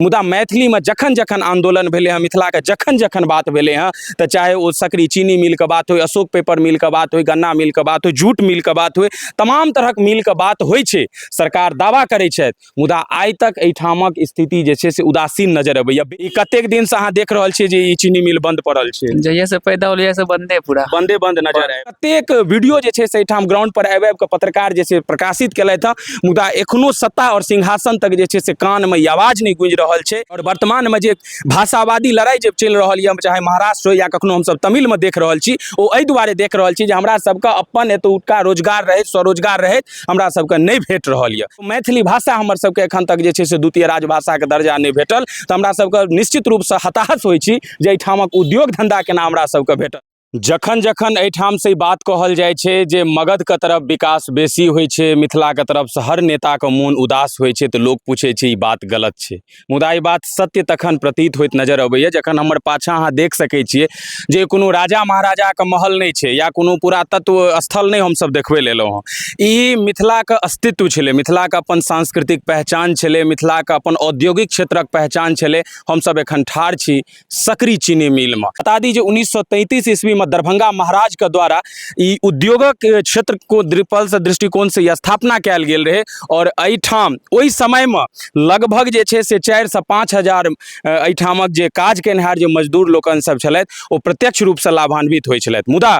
मुदा मैथिली में जखन जखन आंदोलन भेले हैं, मिथिला के जखन जखन बात भेले हैं, तो चाहे वो सकरी चीनी मिल के बात हो, अशोक पेपर मिल के बात हो, गन्ना मिल के बात हो, जूट मिल के बात हो, तमाम तरह मिल के बात होइ छै। सरकार दावा करै छै, मुदा आइ तक एहिठामक स्थिति जे छै से उदासीन नजर अबैया। ई कतेक दिन से अहाँ देख रहल छियै जे ई चीनी मिल बंद पड़ल छै? जहिया से पैदा होल से बंदे पूरा बंद नजर आयल। कतेक वीडियो जे छै से एहिठाम ग्राउंड पर आबि के पत्रकार जे छै प्रकाशित केलथि हँ, मुदा एखनो सत्ता और सिंहासन तक जे छै से कान में आवाज नहीं गूंज रहल छै। और वर्तमान में जे भाषावादी लड़ाई जे चल रही है, चाहे महाराष्ट्र हो या कखनो हम सब तमिल में देख रहल छी, ओ एहि दुआरे देख रहल छी जे हमरा सबके अपन एतुका रोजगार रहैत, स्वरोजगार रहैत हमरा सबके नहीं भेट रहल यऽ। मैथिली भाषा हमर सबके एखन तक जे छै से द्वितीय राजभाषा के दर्जा नहीं भेटल, तऽ हमरा सबके निश्चित रूप से हताश होइ छी जे एहिठामक उद्योग धंधा केना हमरा सबके भेटल। जखन जखन एहिठाम से बात कहल जाय छै जे मगध के तरफ विकास बेसी होइ छै, मिथिला के तरफ से हर नेता के मोन उदास होइ छै, तऽ लोग पूछे छै ई बात गलत छै। मुदा ई बात सत्य तखन प्रतीत होइत नजर अबैया जखन हमर पाछा अहाँ देख सकै छियै जे कोनो राजा महाराजा के महल नहीं छै या कोनो पुरातत्व स्थल नहीं हमसब देखबै लेलहुँ हँ। ई मिथिला के अस्तित्व छलै, मिथिला के अपन सांस्कृतिक पहचान छलै, मिथिला के अपन औद्योगिक क्षेत्रक पहचान छलै। हमसब एखन ठाढ़ छी सकरी चीनी मिल में। बता दी जे 1933 ईस्वी दरभंगा महाराज के द्वारा ई उद्योगक क्षेत्र को दृष्टिकोण से स्थापना कैल गेल रहे। और एहिठाम ओहि समय में लगभग जे छै से 4 से 5 हजार एहिठामक जे काज केनिहार जे मजदूर लोकन सब छलथि ओ प्रत्यक्ष रूप से लाभान्वित होइ छलथि। मुदा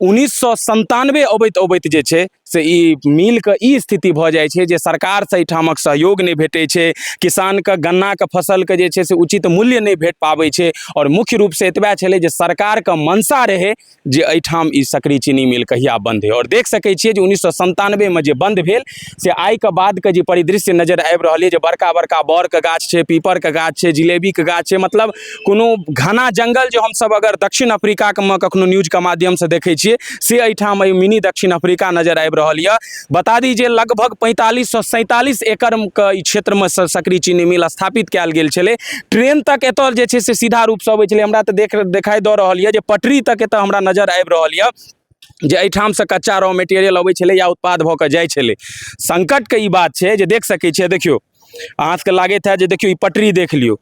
1997 अबैत जे छै से ई मिल के ई स्थिति भऽ जाइ छै जे सरकार से एहिठामक सहयोग नहीं भेटै छै, किसान के गन्ना के फसल के जे छै से उचित मूल्य नहीं भेट पाबै छै। और मुख्य रूप से एतबा छलै जे सरकार के मनसा रहे जे एहिठाम ई सकरी चीनी मिल कहिया बंद है। और देख सकै छियै जे 1997 में जे बंद भेल से आइ के बाद के जे परिदृश्य नजर आबि रहल है, जे बड़का बड़का बड़ के गाछ छै, पीपर के गाछ छै, जिलेबी के गाछ छै, मतलब कोनो घना जंगल जो हमसब अगर दक्षिण अफ्रीका में कखनो न्यूज के माध्यम से देखै छियै से एहिठाम मिनी दक्षिण अफ्रीका नजर आबि रहल यऽ। बता दी जे लगभग 45 से 47 एकड़ के ई क्षेत्र में सकरी चीनी मिल स्थापित कैल गेल छलै। ट्रेन तक एतऽ जे छै से सीधा रूप से अबै छलै। हमरा तऽ देखाई दऽ रहल यऽ जे पटरी तक एतऽ हमरा नजर आबि रहल यऽ जे एहिठाम से कच्चा रॉ मटेरियल अबै छलै या उत्पाद भऽ कऽ जाइ छलै। संकट के ई बात छै जे देख सकै छियै, देखियो अहाँ सबके लागैत है जे देखियो ई पटरी देख लियो,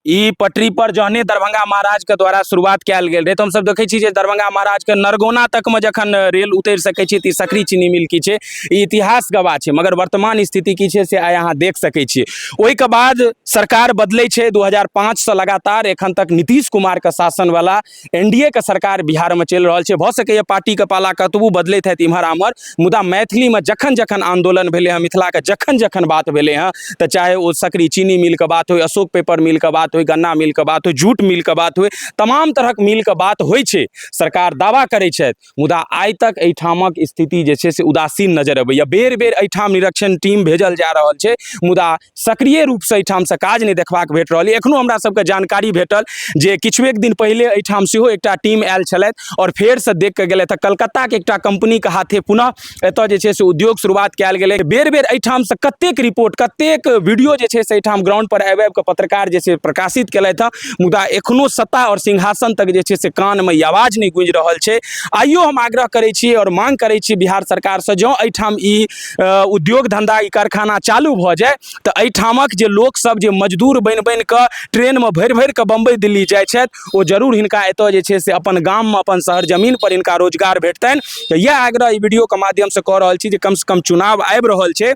ई पटरी पर जहने दरभंगा महाराज के द्वारा शुरुआत कैल गेल रहे, तो हम सब देखे छी जे दरभंगा महाराज के नरगौना तक में जखन रेल उतर सकै छी तऽ सकरी चीनी मिल की छै ई इतिहास गवाह छै। मगर वर्तमान स्थिति की छै से आइ अहाँ देख सकै छियै। ओहि के बाद सरकार बदलै छै 2005 से लगातार एखन तक नीतीश कुमार के शासन वाला एनडीए के सरकार बिहार में चलि रहल छै। भऽ सकैया पार्टी के पाला कतबो बदलैत हैत इम्हर आम्हर, मुदा मैथिली में जखन जखन आंदोलन भेले हैं, मिथिला के जखन जखन बात भेले हैं, तो चाहे वो सकरी चीनी मिल के बात हो, अशोक पेपर मिल के बात हो, गन्ना मिल के बात हो, जूट मिल के बात हो, तमाम तरह मिल के बात होइ छै। सरकार दावा करै छै, मुदा आइ तक एहिठामक स्थिति जे छै से उदासीन नजर अबैया। बेर बेर एहिठाम निरीक्षण टीम भेजल जा रहल छै, मुदा सक्रिय रूप से एहिठाम से काज नहीं देखबाक भेट रहल। एखनो हमरा सबके जानकारी भेटल जे किछु एक दिन पहिले एहिठाम सेहो एकटा टीम आयल छलथि और फेर से देख के गेलथि कलकत्ता के एकटा कंपनी के हाथे पुनः एतऽ जे छै से उद्योग शुरुआत कैल गेलै। बेर बेर एहिठाम से कतेक रिपोर्ट, कतेक वीडियो जे छै से एहिठाम ग्राउंड पर आबि के पत्रकार जे छै प्रकाशित केलथि हँ, मुदा एखनो सत्ता और सिंहासन तक जे छै से कान में आवाज नहीं गूंज रहल छै। आइयो हम आग्रह करै छी और मांग करै छी बिहार सरकार से, जँ एहिठाम ई उद्योग धंधा ई कारखाना चालू भऽ जाय तऽ एहिठामक जे लोक सब जे मजदूर बनि कऽ ट्रेन में भरि भरि कऽ बम्बई दिल्ली जाइ छथि, ओ जरूर हिनका एतऽ जे छै से अपन गाम में अपन शहर जमीन पर हिनका रोजगार भेटतनि। तऽ इएह आग्रह ई वीडियो के माध्यम से कऽ रहल छी जे कम से कम चुनाव आबि रहल छै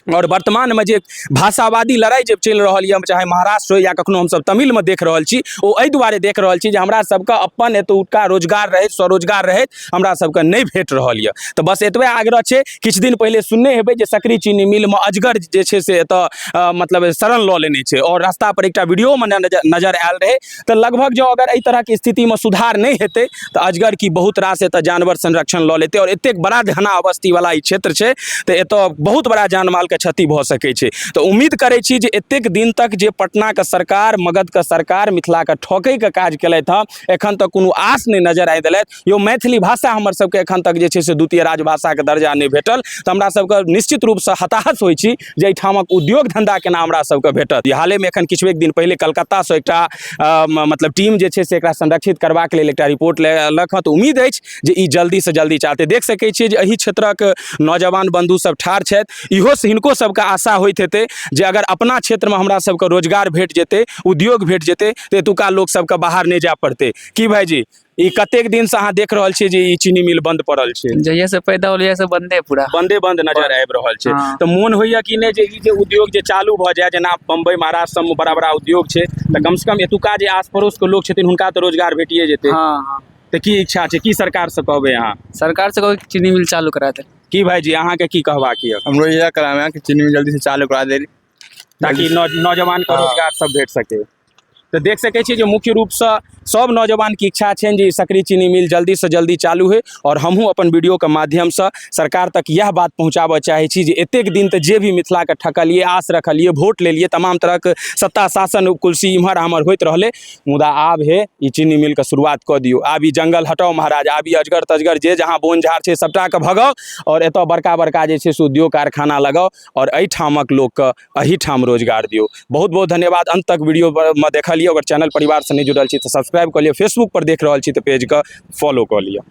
और वर्तमान में जे भाषावादी लड़ाई जे चल रही है, चाहे महाराष्ट्र हो या कखनो हमसब तमिल में देख रहल छी, ओ एहि दुआरे देख रहल छी जे हमरा सबके अपन एतुका रोजगार रहैत, स्वरोजगार रहैत हमरा सबके नहीं भेट रहल यऽ। तऽ बस एतबे आग्रह छै। किछु दिन पहले सुनने हेबै जे सकरी चीनी मिल में अजगर जे छै से एतऽ मतलब शरण लऽ लेने छै और रास्ता पर एकटा वीडियो में नजर आयल रहे। तऽ लगभग जो अगर एहि तरह की स्थिति में सुधार नहीं हेतै तऽ अजगर की बहुत रास एतऽ जानवर संरक्षण लऽ लेतै और एतेक बड़ा घना आबादी वाला ई क्षेत्र छै तऽ एतऽ बहुत बड़ा जानमाल के क्षति भऽ सकै छै। तऽ उम्मीद करै छी जे एतेक दिन तक जे पटना के सरकार, मगध के सरकार मिथिला के ठोकै के काज केलथि हँ, एखन तक कोनो आस नहीं नजर आइ देलथि। यो मैथिली भाषा हमर सबके एखन तक जे छै से द्वितीय राजभाषा के दर्जा नहीं भेटल, तऽ हमरा सबके निश्चित रूप से हताश होइ छी जे एहिठामक उद्योग धंधा केना हमरा सबके भेटत। हाले में एखन किछु एक दिन पहले कलकत्ता से एकटा मतलब टीम जे छै से एकरा संरक्षित करबाक लेल एकटा रिपोर्ट लेलक हँ। तऽ उम्मीद अछि जे ई जल्दी से जल्दी चाहते। देख सकै छियै जे एहि क्षेत्रक नौजवान बंधु सब ठाढ़ छथि, इहो से हुनको सबके आशा होइत हेतै जे अगर अपना क्षेत्रमे हमरा सबके रोजगार भेट जेतै, उद्योग भेट जेतै तऽ एतुका लोक सबके बाहर नहि जाय पड़तै। की भाईजी, ई कतेक दिन से अहाँ देख रहल छियै जे ई चीनी मिल बंद पड़ल छै? जहिया से पैदा होलिया से बंदे पूरा। बंद नजर आबि रहल छै। हाँ। तऽ मोन होइया कि नहि जे ई जे उद्योग जे चालू भऽ जाय, जेना बम्बई महाराष्ट्र सबमे बड़ा बड़ा उद्योग छै, तऽ कम से कम एतुका जे आस पड़ोस के लोक छथिन हुनका तऽ रोजगार भेटिए जेतै। हाँ हाँ। तऽ की इच्छा छै, की सरकार से कहबै अहाँ? सरकार से कोई चीनी मिल चालू करा दे। की भाईजी अहाँके की कहबाक यऽ? हमरो यह कराना है कि चीनी मिल जल्दी से चालू करा दे, ताकि नौजवान के हाँ। रोजगार सब भेट सके। तऽ देख सकै छियै जे मुख्य रूपसँ सब नौजवान की इच्छा छनि जे सकरी चीनी मिल जल्दी से जल्दी चालू होइ, और हमहूँ अपन वीडियोके माध्यमसँ सरकार तक इएह बात पहुँचाबऽ चाहै छी जे एतेक दिन तऽ जे भी मिथिलाके ठकलिए, आस रखलिए, वोट लेलिए, तमाम तरहक सत्ता शासन कुर्सी इम्हर आम्हर होइत रहलै, मुदा आब हे ई चीनी मिलके शुरुआत कऽ दियौ। आब ई जंगल हटाओ महाराज, आब ई अजगर तजगर जे जहाँ बोन झाड़ छै सबटाके भगाओ, और एतऽ बड़का बड़का जे छै से उद्योग कारखाना लगाओ, और एहिठामक लोकके एहिठाम रोजगार दियौ। बहुत बहुत धन्यवाद। अंत तक वीडियोमे देखलिए। अगर चैनल परिवार से नहीं जुड़ल छी तो सब्सक्राइब कर लियो, फेसबुक पर देख रहल छी तो पेज के फॉलो कर लियो।